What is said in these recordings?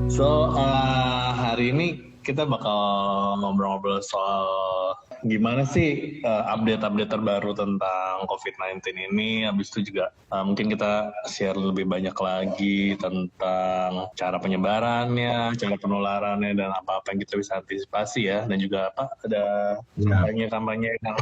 Hari ini kita bakal ngobrol-ngobrol soal gimana sih update-update terbaru tentang COVID-19 ini. Habis itu juga mungkin kita share lebih banyak lagi tentang cara penyebarannya, cara penularannya, dan apa-apa yang kita bisa antisipasi ya. Dan juga ada Ya, kampanye-kampanye yang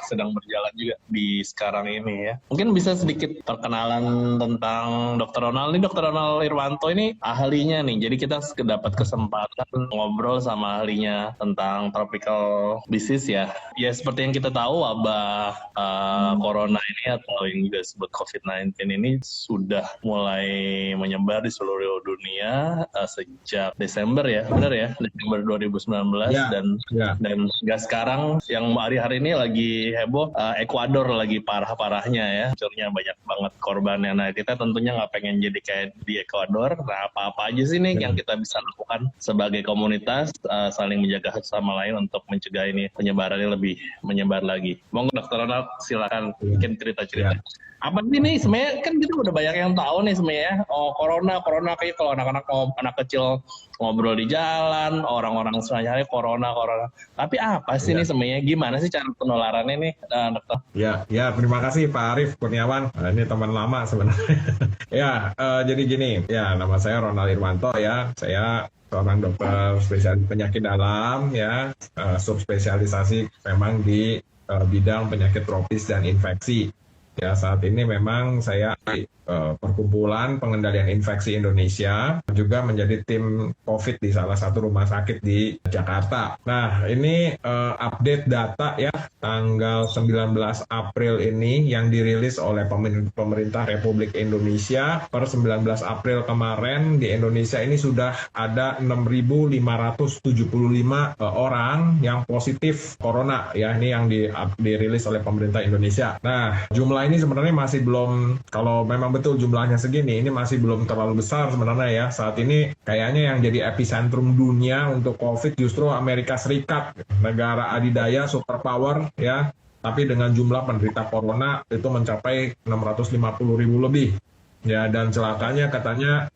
sedang berjalan juga di sekarang ini ya. Mungkin bisa sedikit perkenalan tentang Dr. Ronald. Ini Dr. Ronald Irwanto ini ahlinya nih. Jadi kita dapat kesempatan ngobrol sama ahlinya tentang tropical disease ya. Ya seperti yang kita tahu wabah corona ini atau yang juga disebut COVID-19 ini sudah mulai menyebar di seluruh dunia sejak Desember ya. Benar ya? Desember 2019 ya, dan ya. nggak sekarang yang hari-hari ini lagi heboh Ekuador lagi parah-parahnya ya, hancurnya banyak banget korbannya. Nah kita tentunya nggak pengen jadi kayak di Ekuador. Nah apa-apa aja sih nih yang kita bisa lakukan sebagai komunitas saling menjaga satu sama lain untuk mencegah ini penyebarannya lebih menyebar lagi. Monggo Dr. Ronald silakan bikin cerita-cerita. Ya. Apa sih nih sebenarnya kan kita udah banyak yang tahu nih sebenarnya corona kayak kalau anak kecil ngobrol di jalan orang-orang sehari-hari corona. Tapi apa sih nih Ya, sebenarnya gimana sih cara penularannya nih dokter? ya, terima kasih Pak Arif Kurniawan. Ini teman lama sebenarnya. Ya, jadi gini, ya nama saya Ronald Irwanto ya. Saya seorang dokter spesialis penyakit dalam ya, subspesialisasi memang di bidang penyakit tropis dan infeksi. Ya, saat ini memang saya perkumpulan pengendalian infeksi Indonesia juga menjadi tim COVID di salah satu rumah sakit di Jakarta. Nah, ini update data ya tanggal 19 April ini yang dirilis oleh pemerintah Republik Indonesia. Per 19 April kemarin di Indonesia ini sudah ada 6.575 orang yang positif corona ya, ini yang dirilis oleh pemerintah Indonesia. Nah, jumlah ini sebenarnya masih belum, kalau memang betul jumlahnya segini, ini masih belum terlalu besar sebenarnya ya. Saat ini kayaknya yang jadi epicentrum dunia untuk COVID justru Amerika Serikat, negara adidaya, superpower ya. Tapi dengan jumlah penderita corona itu mencapai 650.000 lebih. Ya, dan celakanya katanya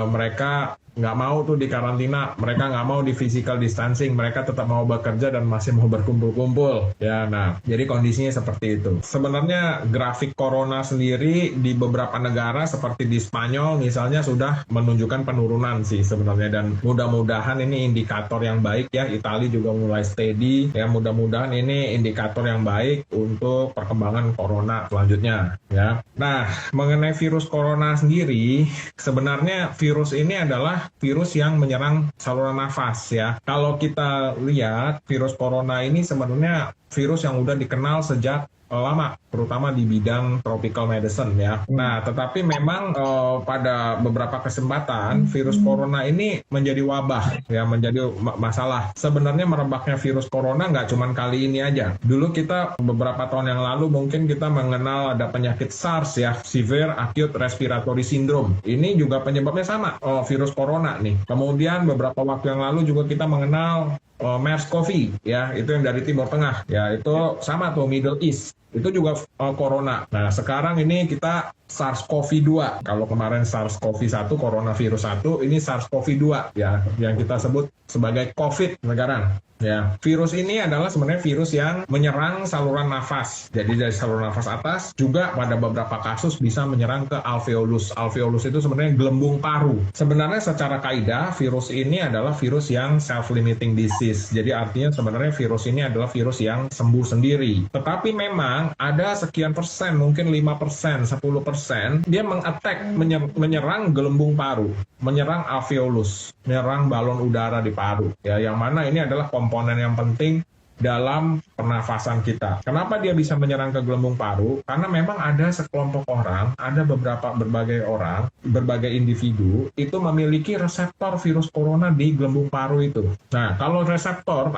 mereka nggak mau tuh di karantina, mereka nggak mau di physical distancing, mereka tetap mau bekerja dan masih mau berkumpul-kumpul. Ya, nah, jadi kondisinya seperti itu. Sebenarnya grafik corona sendiri di beberapa negara seperti di Spanyol misalnya sudah menunjukkan penurunan sih sebenarnya, dan mudah-mudahan ini indikator yang baik ya. Italia juga mulai steady ya, mudah-mudahan ini indikator yang baik untuk perkembangan corona selanjutnya ya. Nah, mengenai virus corona sendiri, sebenarnya virus ini adalah virus yang menyerang saluran nafas ya. Kalau kita lihat virus corona ini sebenarnya virus yang udah dikenal sejak lama, terutama di bidang tropical medicine ya. Nah, tetapi memang pada beberapa kesempatan virus corona ini menjadi wabah ya, menjadi masalah. Sebenarnya merebaknya virus corona nggak cuma kali ini aja. Dulu kita beberapa tahun yang lalu mungkin kita mengenal ada penyakit SARS ya, Severe Acute Respiratory Syndrome. Ini juga penyebabnya sama, virus corona nih. Kemudian beberapa waktu yang lalu juga kita mengenal MERS-CoV ya, itu yang dari Timur Tengah ya, itu sama tuh, Middle East, itu juga corona. Nah, sekarang ini kita SARS-CoV-2. Kalau kemarin SARS-CoV-1, coronavirus 1, ini SARS-CoV-2 ya, yang kita sebut sebagai COVID sekarang. Ya, virus ini adalah sebenarnya virus yang menyerang saluran nafas. Jadi dari saluran nafas atas juga pada beberapa kasus bisa menyerang ke alveolus. Alveolus itu sebenarnya gelembung paru. Sebenarnya secara kaidah virus ini adalah virus yang self-limiting disease. Jadi artinya sebenarnya virus ini adalah virus yang sembuh sendiri. Tetapi memang ada sekian persen, mungkin 5%, 10%, dia mengattack, menyerang gelembung paru, menyerang alveolus, menyerang balon udara di paru. Ya, yang mana ini adalah komponen yang penting dalam pernafasan kita. Kenapa dia bisa menyerang ke gelembung paru? Karena memang ada sekelompok orang, ada berbagai orang, berbagai individu itu memiliki reseptor virus corona di gelembung paru itu. Nah, kalau reseptor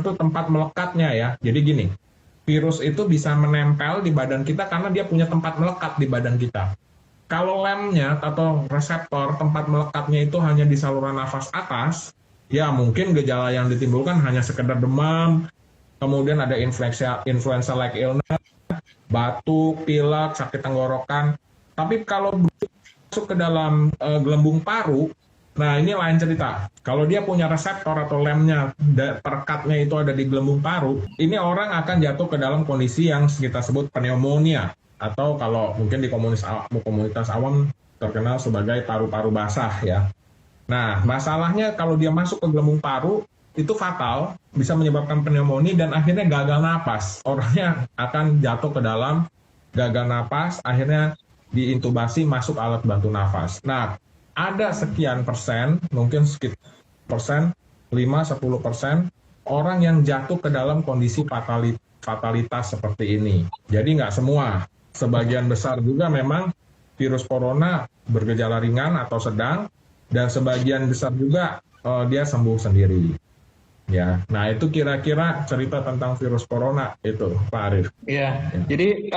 itu tempat melekatnya ya. Jadi gini, virus itu bisa menempel di badan kita karena dia punya tempat melekat di badan kita. Kalau lemnya atau reseptor tempat melekatnya itu hanya di saluran nafas atas, ya mungkin gejala yang ditimbulkan hanya sekedar demam, kemudian ada influenza like illness, batuk, pilek, sakit tenggorokan. Tapi kalau masuk ke dalam gelembung paru, Nah, ini lain cerita. Kalau dia punya reseptor atau lemnya, perekatnya itu ada di gelembung paru, ini orang akan jatuh ke dalam kondisi yang kita sebut pneumonia. Atau kalau mungkin di komunitas awam terkenal sebagai paru-paru basah ya. Nah, masalahnya kalau dia masuk ke gelembung paru, itu fatal, bisa menyebabkan pneumonia dan akhirnya gagal napas. Orangnya akan jatuh ke dalam gagal napas, akhirnya diintubasi masuk alat bantu nafas. Nah, ada sekian persen, mungkin sekitar persen, 5-10% orang yang jatuh ke dalam kondisi fatalitas seperti ini. Jadi nggak semua, sebagian besar juga memang virus corona bergejala ringan atau sedang, dan sebagian besar juga dia sembuh sendiri. Ya, nah itu kira-kira cerita tentang virus corona itu, Pak Arief. Iya, jadi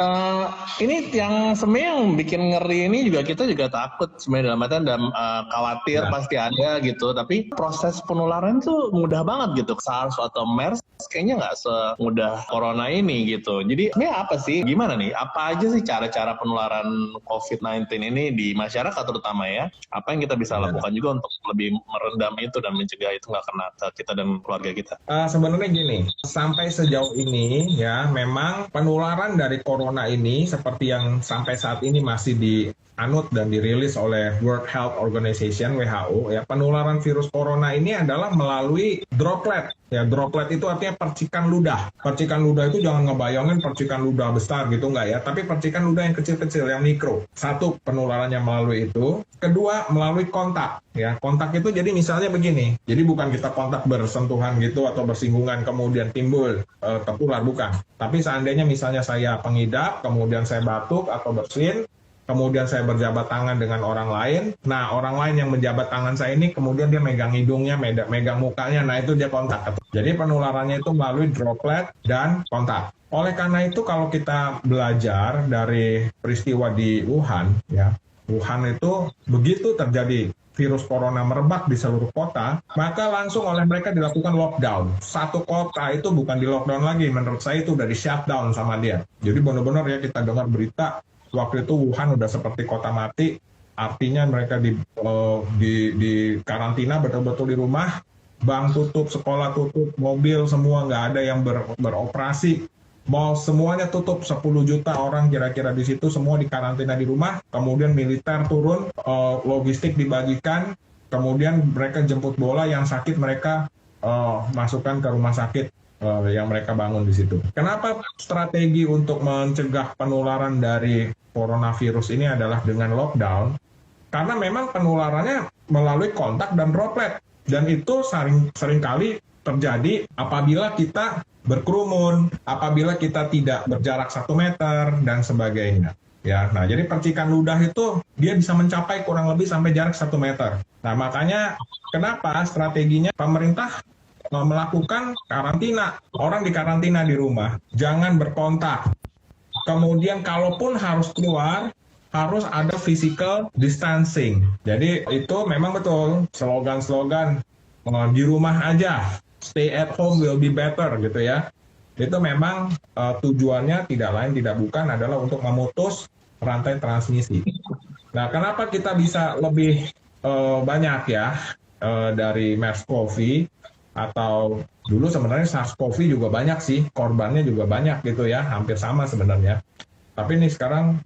ini yang sebenarnya yang bikin ngeri ini juga kita juga takut sebenarnya dalam artian khawatir pasti ada gitu, tapi proses penularan tuh mudah banget gitu. SARS atau MERS kayaknya nggak semudah corona ini gitu. Jadi sebenarnya apa sih, gimana nih, apa aja sih cara-cara penularan COVID-19 ini di masyarakat terutama ya? Apa yang kita bisa lakukan juga untuk lebih meredam itu dan mencegah itu nggak kena ke kita dan keluarga kita? Sebenarnya gini, sampai sejauh ini ya memang penularan dari corona ini seperti yang sampai saat ini masih dianut dan dirilis oleh World Health Organization (WHO) ya, penularan virus corona ini adalah melalui droplet. Ya, droplet itu artinya percikan ludah. Percikan ludah itu jangan ngebayangin percikan ludah besar gitu enggak ya, tapi percikan ludah yang kecil-kecil, yang mikro. Satu, penularannya melalui itu. Kedua, melalui kontak. Ya, kontak itu jadi misalnya begini. Jadi bukan kita kontak bersentuhan gitu atau bersinggungan kemudian timbul tertular, bukan. Tapi seandainya misalnya saya pengidap, kemudian saya batuk atau bersin, kemudian saya berjabat tangan dengan orang lain. Nah, orang lain yang menjabat tangan saya ini kemudian dia megang hidungnya, megang mukanya. Nah, itu dia kontak. Jadi penularannya itu melalui droplet dan kontak. Oleh karena itu kalau kita belajar dari peristiwa di Wuhan, ya, Wuhan itu begitu terjadi virus corona merebak di seluruh kota, maka langsung oleh mereka dilakukan lockdown. Satu kota itu bukan di lockdown lagi, menurut saya itu udah di shutdown sama dia. Jadi benar-benar ya kita dengar berita, waktu itu Wuhan udah seperti kota mati, artinya mereka di karantina betul-betul di rumah, bank tutup, sekolah tutup, mobil semua nggak ada yang beroperasi, mall semuanya tutup, 10 juta orang kira-kira di situ semua dikarantina di rumah, kemudian militer turun, logistik dibagikan, kemudian mereka jemput bola, yang sakit mereka masukkan ke rumah sakit yang mereka bangun di situ. Kenapa strategi untuk mencegah penularan dari coronavirus ini adalah dengan lockdown? Karena memang penularannya melalui kontak dan droplet, dan itu seringkali terjadi apabila kita berkerumun, apabila kita tidak berjarak 1 meter, dan sebagainya. Ya, nah jadi percikan ludah itu dia bisa mencapai kurang lebih sampai jarak 1 meter. Nah makanya kenapa strateginya pemerintah melakukan karantina, orang dikarantina di rumah, jangan berkontak. Kemudian kalaupun harus keluar, harus ada physical distancing. Jadi itu memang betul slogan-slogan di rumah aja, stay at home will be better gitu ya. Itu memang tujuannya tidak lain tidak bukan adalah untuk memutus rantai transmisi. Nah, kenapa kita bisa lebih banyak ya dari MERS-CoV, atau dulu sebenarnya SARS-CoV juga banyak sih, korbannya juga banyak gitu ya, hampir sama sebenarnya. Tapi ini sekarang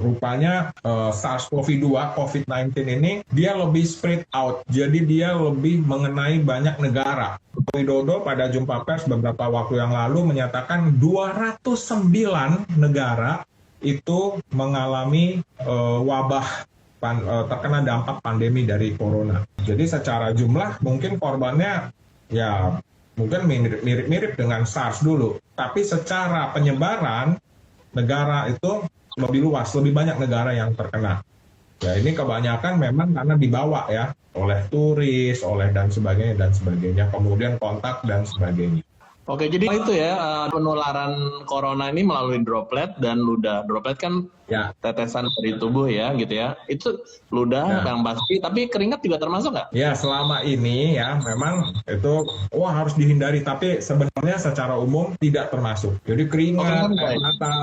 rupanya SARS-CoV-2, COVID-19 ini, dia lebih spread out. Jadi dia lebih mengenai banyak negara. Widodo pada jumpa pers beberapa waktu yang lalu menyatakan 209 negara itu mengalami wabah, terkena dampak pandemi dari corona. Jadi secara jumlah mungkin korbannya ya mungkin mirip-mirip dengan SARS dulu. Tapi secara penyebaran, negara itu lebih luas, lebih banyak negara yang terkena. Ya ini kebanyakan memang karena dibawa ya oleh turis, oleh dan sebagainya, kemudian kontak dan sebagainya. Oke, jadi itu ya, penularan corona ini melalui droplet dan ludah. Droplet kan Ya, tetesan dari tubuh ya, gitu ya. Itu ludah ya. yang pasti, tapi keringat juga termasuk nggak? Ya, selama ini ya memang itu harus dihindari, tapi sebenarnya secara umum tidak termasuk. Jadi Oh, keringat, keringat enggak air ya? mata,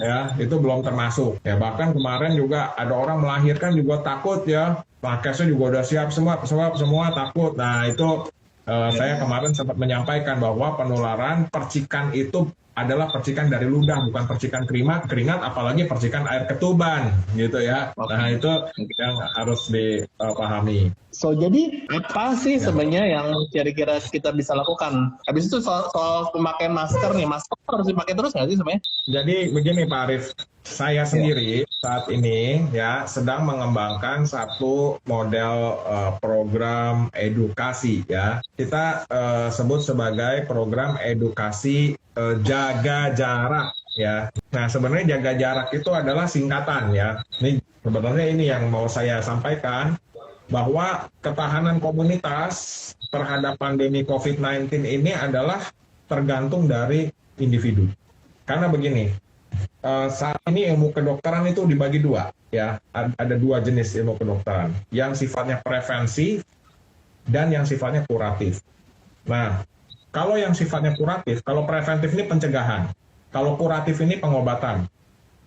ya itu belum termasuk. Ya bahkan kemarin juga ada orang melahirkan juga takut ya, nakesnya juga udah siap semua takut. Nah itu saya kemarin sempat menyampaikan bahwa penularan percikan itu adalah percikan dari ludah, bukan percikan keringat, apalagi percikan air ketuban, gitu ya. Oke. Nah itu yang harus dipahami. So, jadi apa sih Ya. sebenarnya yang kira-kira kita bisa lakukan? Habis itu soal pemakaian masker nih, masker harus dipakai terus nggak sih sebenarnya? Jadi begini Pak Arif, saya sendiri saat ini ya sedang mengembangkan satu model program edukasi ya. Kita sebut sebagai program edukasi jaga jarak ya. Nah sebenarnya jaga jarak itu adalah singkatan ya. Ini sebenarnya ini yang mau saya sampaikan, bahwa ketahanan komunitas terhadap pandemi COVID-19 ini adalah tergantung dari individu. Karena begini, saat ini ilmu kedokteran itu dibagi dua, ya. Ada dua jenis ilmu kedokteran, yang sifatnya prevensi dan yang sifatnya kuratif. Nah, kalau yang sifatnya kuratif, kalau preventif ini pencegahan, kalau kuratif ini pengobatan.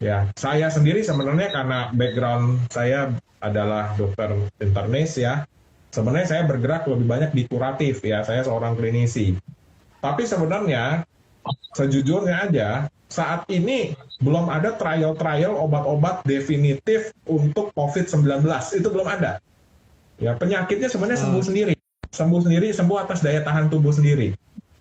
Ya, saya sendiri sebenarnya karena background saya adalah dokter internis ya, sebenarnya saya bergerak lebih banyak di kuratif ya, saya seorang klinisi. Tapi sebenarnya sejujurnya aja, saat ini belum ada trial-trial obat-obat definitif untuk COVID-19, itu belum ada. Ya, penyakitnya sebenarnya sembuh sendiri, sembuh atas daya tahan tubuh sendiri.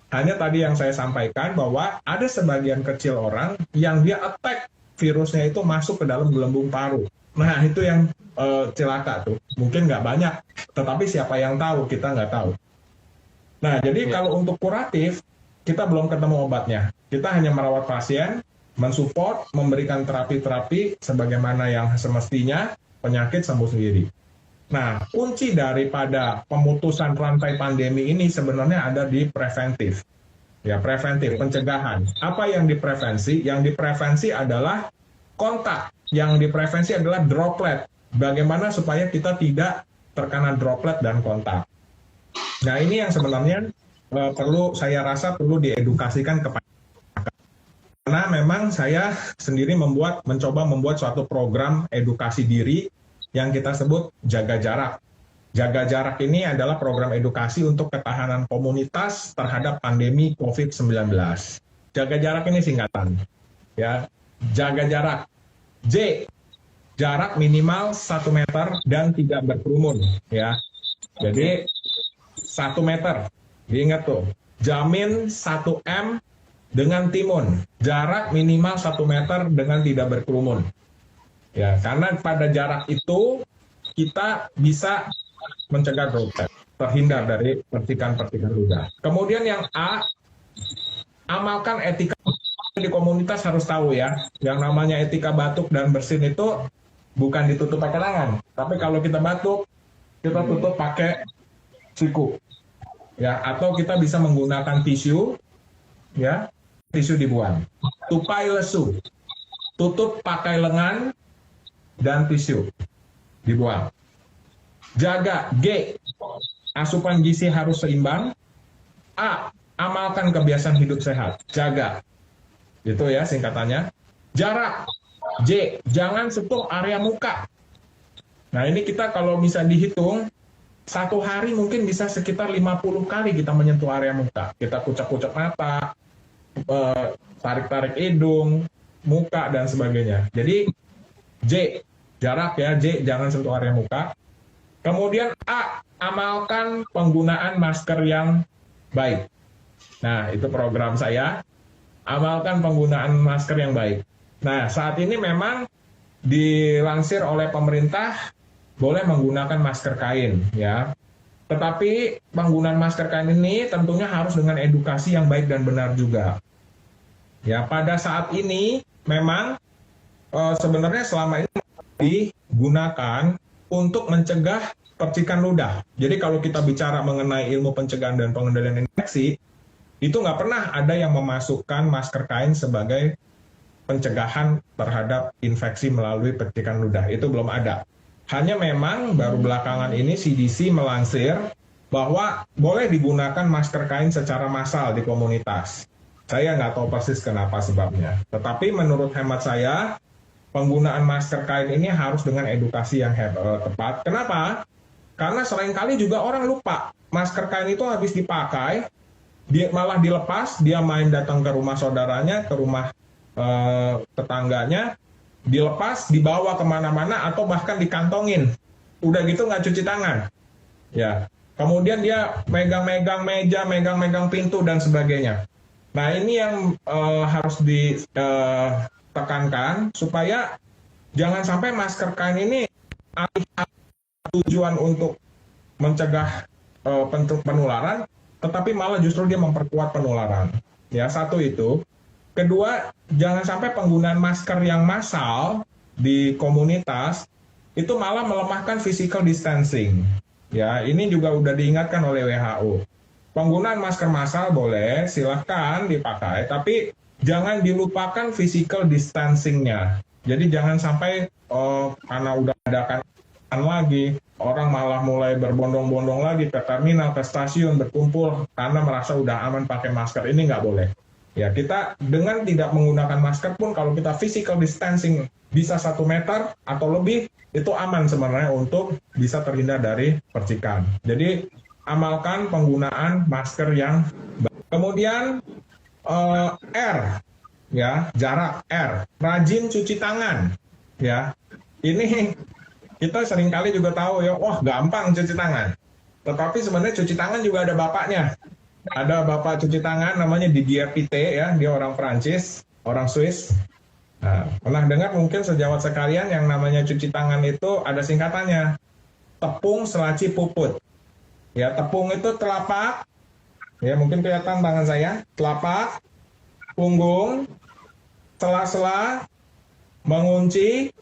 Hanya tadi yang saya sampaikan bahwa ada sebagian kecil orang yang dia attack virusnya itu masuk ke dalam gelembung paru. Nah itu yang celaka tuh. Mungkin nggak banyak, tetapi siapa yang tahu, kita nggak tahu. Nah jadi kalau untuk kuratif, kita belum ketemu obatnya. Kita hanya merawat pasien, mensupport, memberikan terapi-terapi sebagaimana yang semestinya, penyakit sembuh sendiri. Nah, kunci daripada pemutusan rantai pandemi ini sebenarnya ada di preventif. Ya, preventif, pencegahan. Apa yang diprevensi? Yang diprevensi adalah kontak. Yang diprevensi adalah droplet. Bagaimana supaya kita tidak terkena droplet dan kontak. Nah, ini yang sebenarnya saya rasa perlu diedukasikan kepada masyarakat. Karena memang saya sendiri mencoba membuat suatu program edukasi diri yang kita sebut jaga jarak. Jaga jarak ini adalah program edukasi untuk ketahanan komunitas terhadap pandemi COVID-19. Jaga jarak ini singkatan. Ya, jaga jarak. J, jarak minimal 1 meter dan tidak berkerumun. Ya, jadi 1 meter. Diingat tuh, jamin 1 M dengan timun. Jarak minimal 1 meter dengan tidak berkerumun. Ya, karena pada jarak itu kita bisa mencegah droplet, terhindar dari percikan-percikan ludah. Kemudian yang A, amalkan etika di komunitas harus tahu ya. Yang namanya etika batuk dan bersin itu bukan ditutup pakai tangan, tapi kalau kita batuk, kita tutup pakai siku. Ya, atau kita bisa menggunakan tisu, ya, tisu dibuang. Tupai lesu, tutup pakai lengan dan tisu dibuang. Jaga. G, asupan gizi harus seimbang. A, amalkan kebiasaan hidup sehat. Jaga. Itu ya singkatannya. Jarak. J, jangan sentuh area muka. Nah ini kita kalau bisa dihitung, satu hari mungkin bisa sekitar 50 kali kita menyentuh area muka. Kita kucek-kucek mata, tarik-tarik hidung, muka, dan sebagainya. Jadi J, jarak ya. J, jangan sentuh area muka. Kemudian A, amalkan penggunaan masker yang baik. Nah, itu program saya. Amalkan penggunaan masker yang baik. Nah, saat ini memang dilansir oleh pemerintah boleh menggunakan masker kain, ya. Tetapi penggunaan masker kain ini tentunya harus dengan edukasi yang baik dan benar juga. Ya, pada saat ini memang sebenarnya selama ini digunakan untuk mencegah percikan ludah. Jadi kalau kita bicara mengenai ilmu pencegahan dan pengendalian infeksi, itu nggak pernah ada yang memasukkan masker kain sebagai pencegahan terhadap infeksi melalui percikan ludah. Itu belum ada. Hanya memang baru belakangan ini CDC melansir bahwa boleh digunakan masker kain secara massal di komunitas. Saya nggak tahu persis kenapa sebabnya. Tetapi menurut hemat saya, penggunaan masker kain ini harus dengan edukasi yang tepat. Kenapa? Karena seringkali juga orang lupa. Masker kain itu habis dipakai, dia malah dilepas, dia main datang ke rumah saudaranya, ke rumah tetangganya, dilepas, dibawa kemana-mana, atau bahkan dikantongin. Udah gitu nggak cuci tangan. Ya. Kemudian dia megang-megang meja, megang-megang pintu, dan sebagainya. Nah, ini yang harus ditekankan supaya jangan sampai masker kain ini tujuan untuk mencegah penularan, tetapi malah justru dia memperkuat penularan. Ya, satu itu. Kedua, jangan sampai penggunaan masker yang massal di komunitas itu malah melemahkan physical distancing. Ya, ini juga udah diingatkan oleh WHO. Penggunaan masker massal boleh, silahkan dipakai, tapi jangan dilupakan physical distancing-nya. Jadi jangan sampai karena udah ada kan lagi, orang malah mulai berbondong-bondong lagi ke terminal, ke stasiun, berkumpul karena merasa udah aman pakai masker. Ini nggak boleh. Ya, kita dengan tidak menggunakan masker pun kalau kita physical distancing bisa 1 meter atau lebih, itu aman sebenarnya untuk bisa terhindar dari percikan. Jadi amalkan penggunaan masker yang baik. Kemudian R, ya, jarak R, rajin cuci tangan, ya. Ini kita seringkali juga tahu ya, wah gampang cuci tangan. Tetapi sebenarnya cuci tangan juga ada bapaknya. Ada bapak cuci tangan namanya Didier Pite, ya, dia orang Prancis, orang Swiss. Nah, pernah dengar mungkin sejawat sekalian yang namanya cuci tangan itu ada singkatannya, tepung selaci puput. Ya, tepung itu telapak, ya mungkin kelihatan tangan saya, telapak, punggung, sela-sela, mengunci,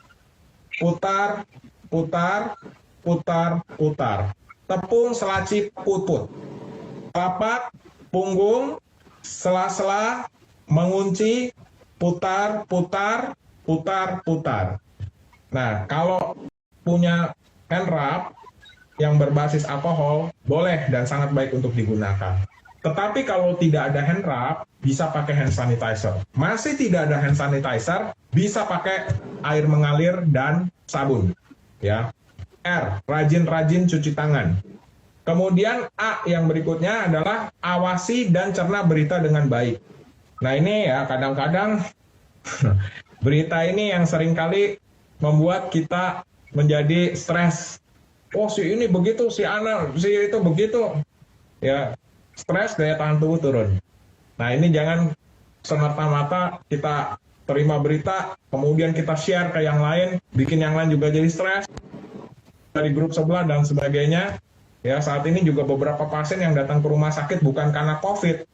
putar, putar, putar, putar. Tepung selaci puput. Telapak, punggung, sela-sela, mengunci, putar, putar, putar, putar. Nah, kalau punya hand rub yang berbasis alkohol, boleh dan sangat baik untuk digunakan. Tetapi kalau tidak ada hand rub, bisa pakai hand sanitizer. Masih tidak ada hand sanitizer, bisa pakai air mengalir dan sabun. Ya. R, rajin-rajin cuci tangan. Kemudian A yang berikutnya adalah awasi dan cerna berita dengan baik. Nah ini ya kadang-kadang berita ini yang seringkali membuat kita menjadi stres. Oh si ini begitu, si anak, si itu begitu. Ya, stres, daya tahan tubuh turun. Nah ini jangan semata-mata kita terima berita, kemudian kita share ke yang lain, bikin yang lain juga jadi stres, dari grup sebelah dan sebagainya. Ya, saat ini juga beberapa pasien yang datang ke rumah sakit bukan karena COVID,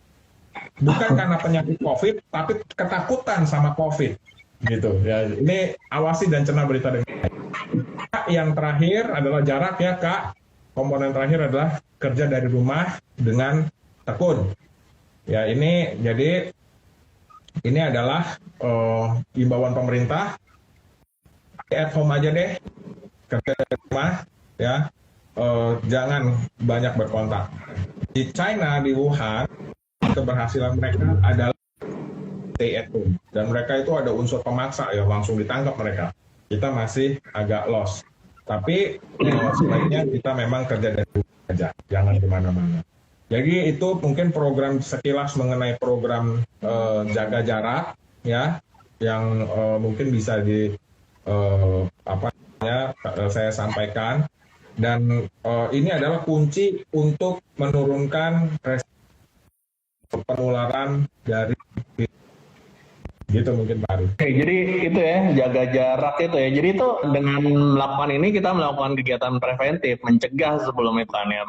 bukan karena penyakit COVID, tapi ketakutan sama COVID, gitu. Ya, ini awasi dan cerna berita dengan baik. Yang terakhir adalah jarak ya Kak. Komponen terakhir adalah kerja dari rumah dengan tekun. Ya, ini jadi ini adalah imbauan pemerintah. At home aja deh, kerja dari rumah, ya. Jangan banyak berkontak. Di China, di Wuhan, keberhasilan mereka adalah stay at home. Dan mereka itu ada unsur pemaksa, ya langsung ditangkap mereka. Kita masih agak lost. Tapi sebaiknya kita memang kerja dari rumah aja, jangan kemana-mana. Jadi itu mungkin program sekilas mengenai program jaga jarak, ya, yang mungkin bisa saya sampaikan. Dan ini adalah kunci untuk menurunkan resiko penularan dari gitu mungkin Pak Arif. Oke, jadi itu ya, jaga jarak itu ya. Jadi itu dengan melakukan ini kita melakukan kegiatan preventif, mencegah sebelum itu kan ya.